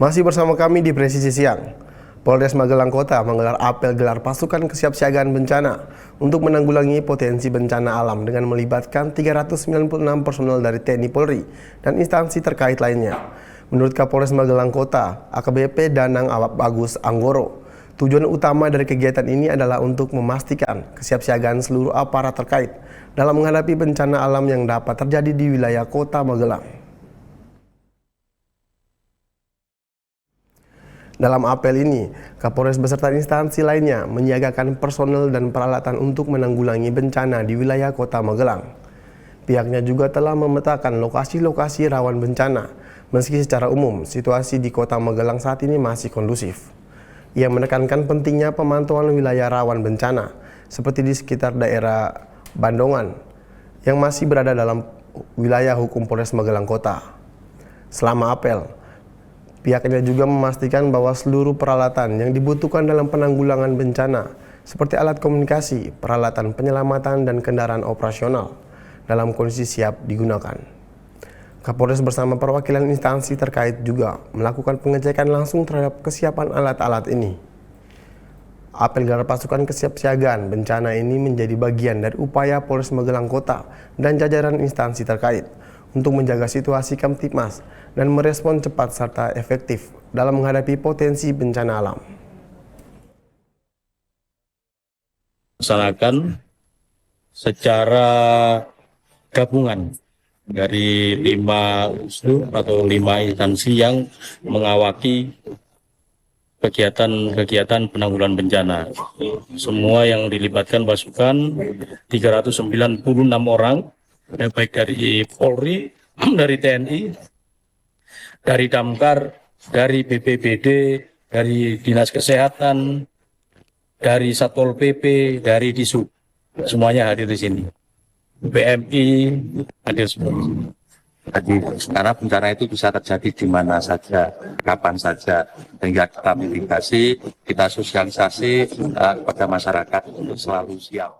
Masih bersama kami di Presisi Siang. Polres Magelang Kota menggelar apel gelar pasukan kesiapsiagaan bencana untuk menanggulangi potensi bencana alam dengan melibatkan 396 personel dari TNI Polri dan instansi terkait lainnya. Menurut Kapolres Magelang Kota, AKBP Danang Bagus Anggoro, tujuan utama dari kegiatan ini adalah untuk memastikan kesiapsiagaan seluruh aparat terkait dalam menghadapi bencana alam yang dapat terjadi di wilayah Kota Magelang. Dalam apel ini, Kapolres beserta instansi lainnya menyiagakan personel dan peralatan untuk menanggulangi bencana di wilayah Kota Magelang. Pihaknya juga telah memetakan lokasi-lokasi rawan bencana, meski secara umum situasi di Kota Magelang saat ini masih kondusif. Ia menekankan pentingnya pemantauan wilayah rawan bencana, seperti di sekitar daerah Bandongan, yang masih berada dalam wilayah hukum Polres Magelang Kota. Selama apel, pihaknya juga memastikan bahwa seluruh peralatan yang dibutuhkan dalam penanggulangan bencana, seperti alat komunikasi, peralatan penyelamatan, dan kendaraan operasional, dalam kondisi siap digunakan. Kapolres bersama perwakilan instansi terkait juga melakukan pengecekan langsung terhadap kesiapan alat-alat ini. Apel gelar pasukan kesiapsiagaan bencana ini menjadi bagian dari upaya Polres Magelang Kota dan jajaran instansi terkait untuk menjaga situasi Kamtipmas dan merespon cepat serta efektif dalam menghadapi potensi bencana alam. Laksanakan secara gabungan dari 5 unsur atau 5 instansi yang mengawaki kegiatan penanggulangan bencana. Semua yang dilibatkan pasukan 396 orang, baik dari Polri, dari TNI, dari Damkar, dari BPBD, dari Dinas Kesehatan, dari Satpol PP, dari Disub. Semuanya hadir di sini. BMI hadir semua. Jadi karena bencana itu bisa terjadi di mana saja, kapan saja, sehingga kita mitigasi, kita sosialisasi kepada masyarakat untuk selalu siap.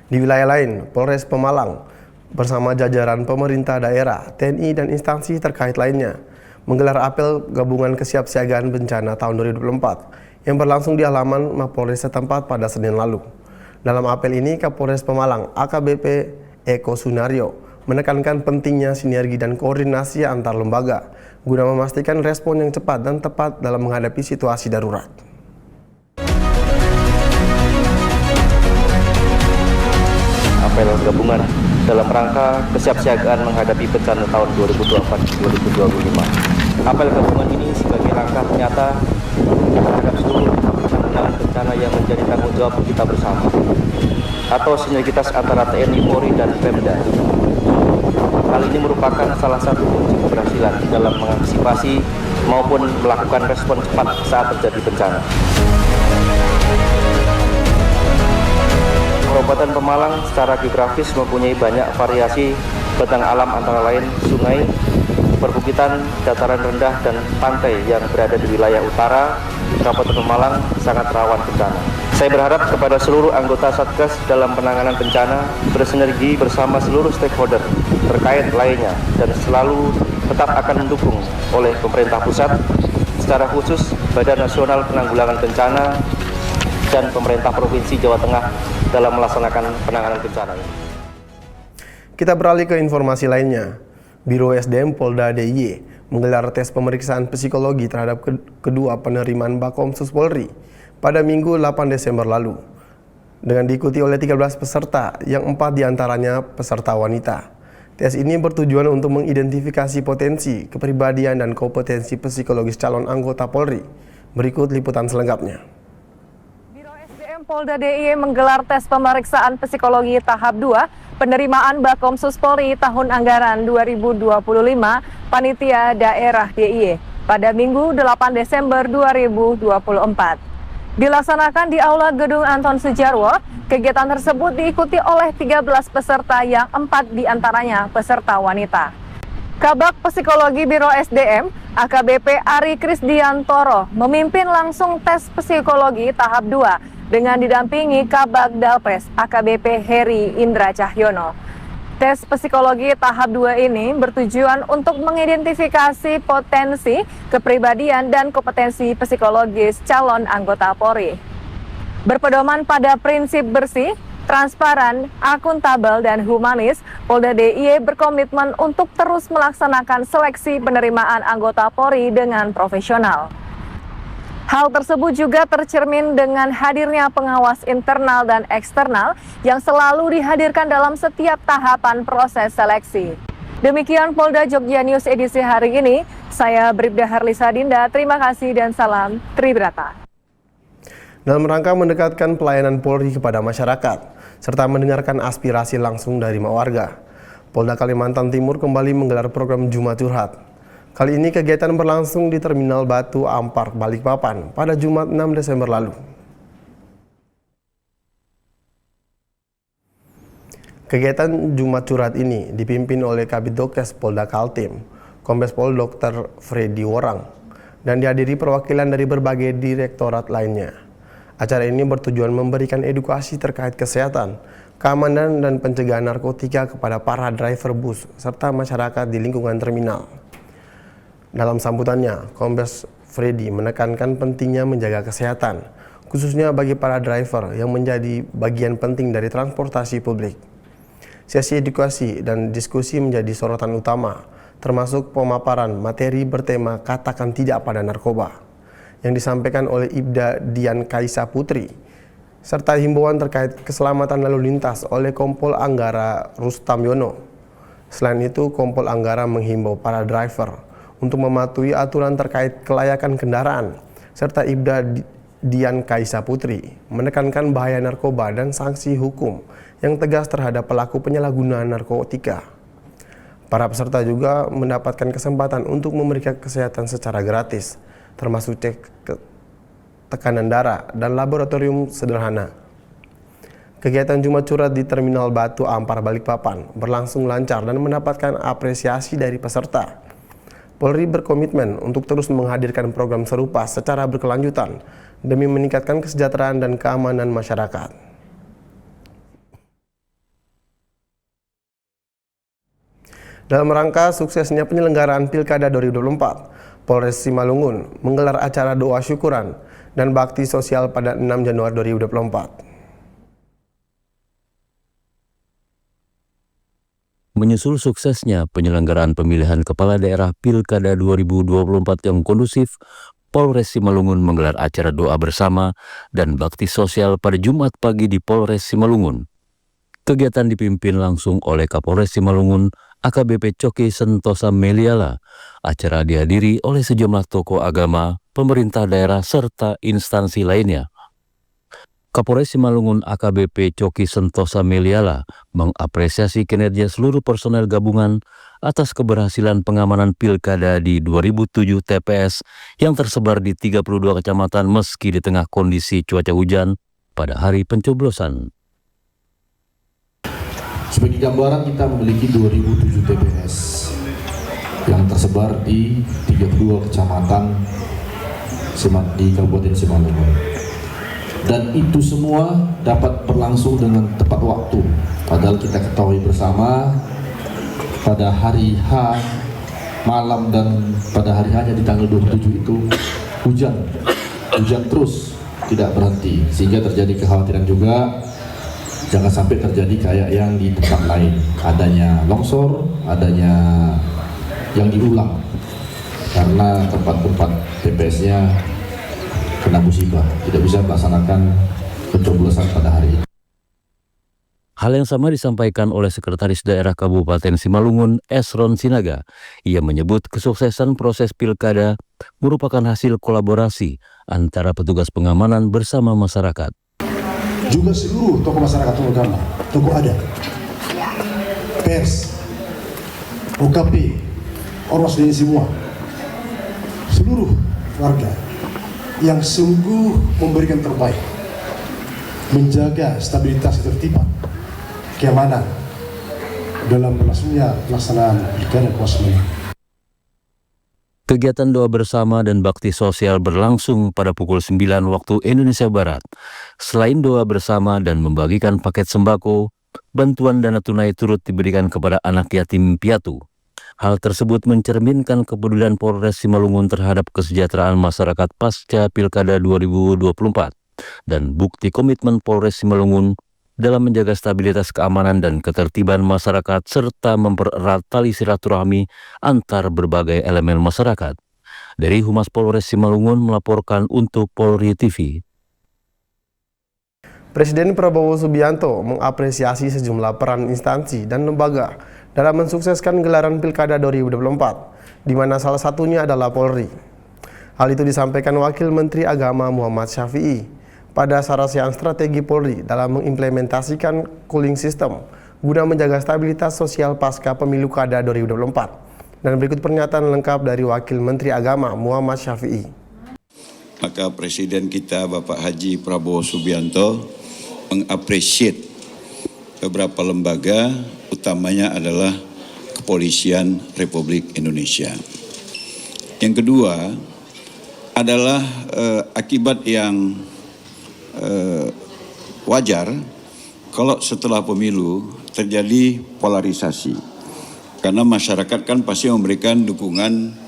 Di wilayah lain, Polres Pemalang bersama jajaran pemerintah daerah, TNI, dan instansi terkait lainnya menggelar apel gabungan kesiapsiagaan bencana tahun 2024 yang berlangsung di halaman Mapolres setempat pada Senin lalu. Dalam apel ini, Kapolres Pemalang AKBP Eko Sunario menekankan pentingnya sinergi dan koordinasi antar lembaga guna memastikan respon yang cepat dan tepat dalam menghadapi situasi darurat. Apel gabungan dalam rangka kesiapsiagaan menghadapi bencana tahun 2024-2025. Apel gabungan ini sebagai langkah nyata terhadap seluruh penanganan bencana yang menjadi tanggung jawab kita bersama, atau sinergitas antara TNI, Polri, dan Pemda. Hal ini merupakan salah satu kunci keberhasilan dalam mengantisipasi maupun melakukan respon cepat saat terjadi bencana. Kabupaten Pemalang secara geografis mempunyai banyak variasi bentang alam, antara lain sungai, perbukitan, dataran rendah, dan pantai yang berada di wilayah utara Kabupaten Pemalang sangat rawan bencana. Saya berharap kepada seluruh anggota Satgas dalam penanganan bencana bersinergi bersama seluruh stakeholder terkait lainnya dan selalu tetap akan mendukung oleh pemerintah pusat, secara khusus Badan Nasional Penanggulangan Bencana dan pemerintah Provinsi Jawa Tengah dalam melaksanakan penanganan bencana ini. Kita beralih ke informasi lainnya. Biro SDM Polda DIY menggelar tes pemeriksaan psikologi terhadap kedua penerimaan Bakomsus Polri pada Minggu 8 Desember lalu, dengan diikuti oleh 13 peserta yang 4 diantaranya peserta wanita. Tes ini bertujuan untuk mengidentifikasi potensi, kepribadian, dan kompetensi psikologis calon anggota Polri. Berikut liputan selengkapnya. Polda DIY menggelar tes pemeriksaan psikologi tahap 2 penerimaan Bakomsus Polri tahun anggaran 2025 Panitia Daerah DIY pada Minggu 8 Desember 2024. Dilaksanakan di Aula Gedung Anton Sujarwo, kegiatan tersebut diikuti oleh 13 peserta yang 4 diantaranya peserta wanita. Kabak Psikologi Biro SDM, AKBP Ari Krisdiantoro, memimpin langsung tes psikologi tahap 2 dengan didampingi Kabag Dalpres AKBP Heri Indra Cahyono. Tes psikologi tahap 2 ini bertujuan untuk mengidentifikasi potensi, kepribadian, dan kompetensi psikologis calon anggota Polri. Berpedoman pada prinsip bersih, transparan, akuntabel, dan humanis, Polda DIY berkomitmen untuk terus melaksanakan seleksi penerimaan anggota Polri dengan profesional. Hal tersebut juga tercermin dengan hadirnya pengawas internal dan eksternal yang selalu dihadirkan dalam setiap tahapan proses seleksi. Demikian Polda Jogja News edisi hari ini. Saya Bribda Harlisa Dinda, terima kasih dan salam Tribrata. Dalam rangka mendekatkan pelayanan Polri kepada masyarakat, serta mendengarkan aspirasi langsung dari warga, Polda Kalimantan Timur kembali menggelar program Jumat Curhat. Kali ini kegiatan berlangsung di Terminal Batu Ampar, Balikpapan pada Jumat 6 Desember lalu. Kegiatan Jumat Curhat ini dipimpin oleh Kabidokes Polda Kaltim, Kombes Pol Dr. Freddy Worang, dan dihadiri perwakilan dari berbagai direktorat lainnya. Acara ini bertujuan memberikan edukasi terkait kesehatan, keamanan, dan pencegahan narkotika kepada para driver bus serta masyarakat di lingkungan terminal. Dalam sambutannya, Kombes Freddy menekankan pentingnya menjaga kesehatan, khususnya bagi para driver yang menjadi bagian penting dari transportasi publik. Sesi edukasi dan diskusi menjadi sorotan utama, termasuk pemaparan materi bertema Katakan Tidak pada Narkoba, yang disampaikan oleh Ibda Dian Kaisa Putri, serta himbauan terkait keselamatan lalu lintas oleh Kompol Anggara Rustam Yono. Selain itu, Kompol Anggara menghimbau para driver untuk mematuhi aturan terkait kelayakan kendaraan, serta Ibda Dian Kaisa Putri menekankan bahaya narkoba dan sanksi hukum yang tegas terhadap pelaku penyalahgunaan narkotika. Para peserta juga mendapatkan kesempatan untuk memeriksa kesehatan secara gratis, termasuk cek tekanan darah dan laboratorium sederhana. Kegiatan Jumat Curhat di Terminal Batu Ampar Balikpapan berlangsung lancar dan mendapatkan apresiasi dari peserta. Polri berkomitmen untuk terus menghadirkan program serupa secara berkelanjutan demi meningkatkan kesejahteraan dan keamanan masyarakat. Dalam rangka suksesnya penyelenggaraan Pilkada 2024, Polres Simalungun menggelar acara doa syukuran dan bakti sosial pada 6 Januari 2024. Menyusul suksesnya penyelenggaraan pemilihan kepala daerah Pilkada 2024 yang kondusif, Polres Simalungun menggelar acara doa bersama dan bakti sosial pada Jumat pagi di Polres Simalungun. Kegiatan dipimpin langsung oleh Kapolres Simalungun, AKBP Coki Sentosa Meliala. Acara dihadiri oleh sejumlah tokoh agama, pemerintah daerah, serta instansi lainnya. Kapolres Simalungun AKBP Coki Sentosa Meliala mengapresiasi kinerja seluruh personel gabungan atas keberhasilan pengamanan Pilkada di 2007 TPS yang tersebar di 32 kecamatan meski di tengah kondisi cuaca hujan pada hari pencoblosan. Sebagai gambaran, kita memiliki 2007 TPS yang tersebar di 32 kecamatan di Kabupaten Simalungun. Dan itu semua dapat berlangsung dengan tepat waktu. Padahal kita ketahui bersama pada hari H malam dan pada hari H di tanggal 27 itu hujan terus tidak berhenti, sehingga terjadi kekhawatiran juga jangan sampai terjadi kayak yang di tempat lain, adanya longsor, adanya yang diulang karena tempat-tempat TPS-nya kena musibah, tidak bisa melaksanakan pencoblosan pada hari ini. Hal yang sama disampaikan oleh Sekretaris Daerah Kabupaten Simalungun, Esron Sinaga. Ia menyebut kesuksesan proses pilkada merupakan hasil kolaborasi antara petugas pengamanan bersama masyarakat. Juga seluruh tokoh masyarakat, tokoh agama, tokoh adat, pers, OKP, ormas dan semua, seluruh warga yang sungguh memberikan terbaik, menjaga stabilitas ketertiban, keamanan dalam berlangsungnya pelaksanaan pilkada kuasmini. Kegiatan doa bersama dan bakti sosial berlangsung pada pukul 9 waktu Indonesia Barat. Selain doa bersama dan membagikan paket sembako, bantuan dana tunai turut diberikan kepada anak yatim piatu. Hal tersebut mencerminkan kepedulian Polres Simalungun terhadap kesejahteraan masyarakat pasca Pilkada 2024 dan bukti komitmen Polres Simalungun dalam menjaga stabilitas keamanan dan ketertiban masyarakat serta mempererat tali silaturahmi antar berbagai elemen masyarakat. Dari Humas Polres Simalungun melaporkan untuk Polri TV. Presiden Prabowo Subianto mengapresiasi sejumlah peran instansi dan lembaga dalam mensukseskan gelaran Pilkada 2024, di mana salah satunya adalah Polri. Hal itu disampaikan Wakil Menteri Agama Muhammad Syafi'i pada sarasian strategi Polri dalam mengimplementasikan cooling system guna menjaga stabilitas sosial pasca pemilu kada 2024. Dan berikut pernyataan lengkap dari Wakil Menteri Agama Muhammad Syafi'i. Maka Presiden kita Bapak Haji Prabowo Subianto mengapresiasi beberapa lembaga, utamanya adalah Kepolisian Republik Indonesia. Yang kedua adalah akibat yang wajar kalau setelah pemilu terjadi polarisasi. Karena masyarakat kan pasti memberikan dukungan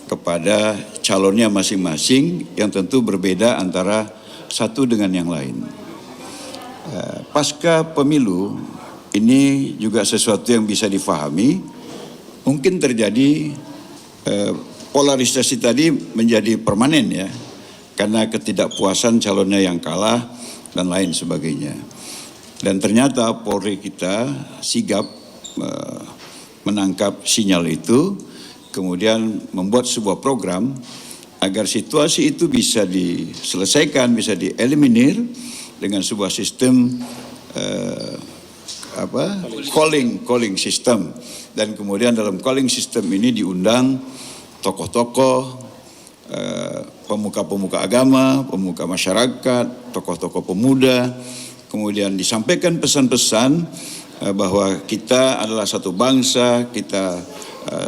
kepada calonnya masing-masing yang tentu berbeda antara satu dengan yang lain. Pasca pemilu ini juga sesuatu yang bisa difahami. Mungkin terjadi polarisasi tadi menjadi permanen ya, karena ketidakpuasan calonnya yang kalah dan lain sebagainya. Dan ternyata Polri kita sigap menangkap sinyal itu, kemudian membuat sebuah program agar situasi itu bisa diselesaikan, bisa dieliminir dengan sebuah sistem calling system. Dan kemudian dalam calling system ini diundang tokoh-tokoh, pemuka-pemuka agama, pemuka masyarakat, tokoh-tokoh pemuda, kemudian disampaikan pesan-pesan bahwa kita adalah satu bangsa, kita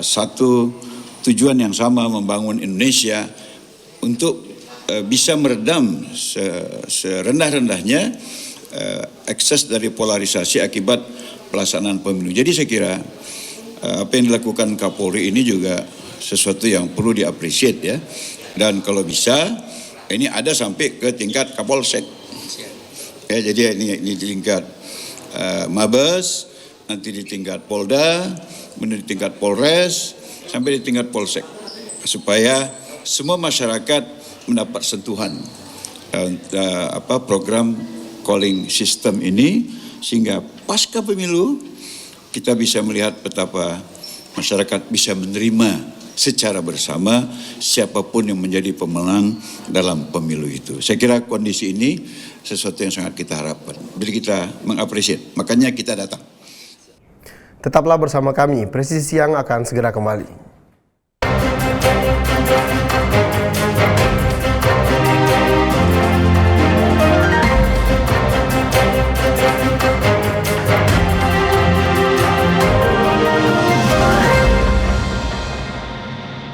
satu tujuan yang sama membangun Indonesia untuk bisa meredam serendah-rendahnya ekses dari polarisasi akibat pelaksanaan pemilu. Jadi saya kira apa yang dilakukan Kapolri ini juga sesuatu yang perlu diapresiasi ya. Dan kalau bisa ini ada sampai ke tingkat Kapolsek. Ya, jadi ini tingkat Mabes, nanti di tingkat Polda, di tingkat Polres, sampai di tingkat Polsek, supaya semua masyarakat mendapat sentuhan program calling system ini, sehingga pasca pemilu kita bisa melihat betapa masyarakat bisa menerima secara bersama siapapun yang menjadi pemenang dalam pemilu itu. Saya kira kondisi ini sesuatu yang sangat kita harapkan. Jadi kita mengapresiasi, makanya kita datang. Tetaplah bersama kami, Presisi Siang akan segera kembali.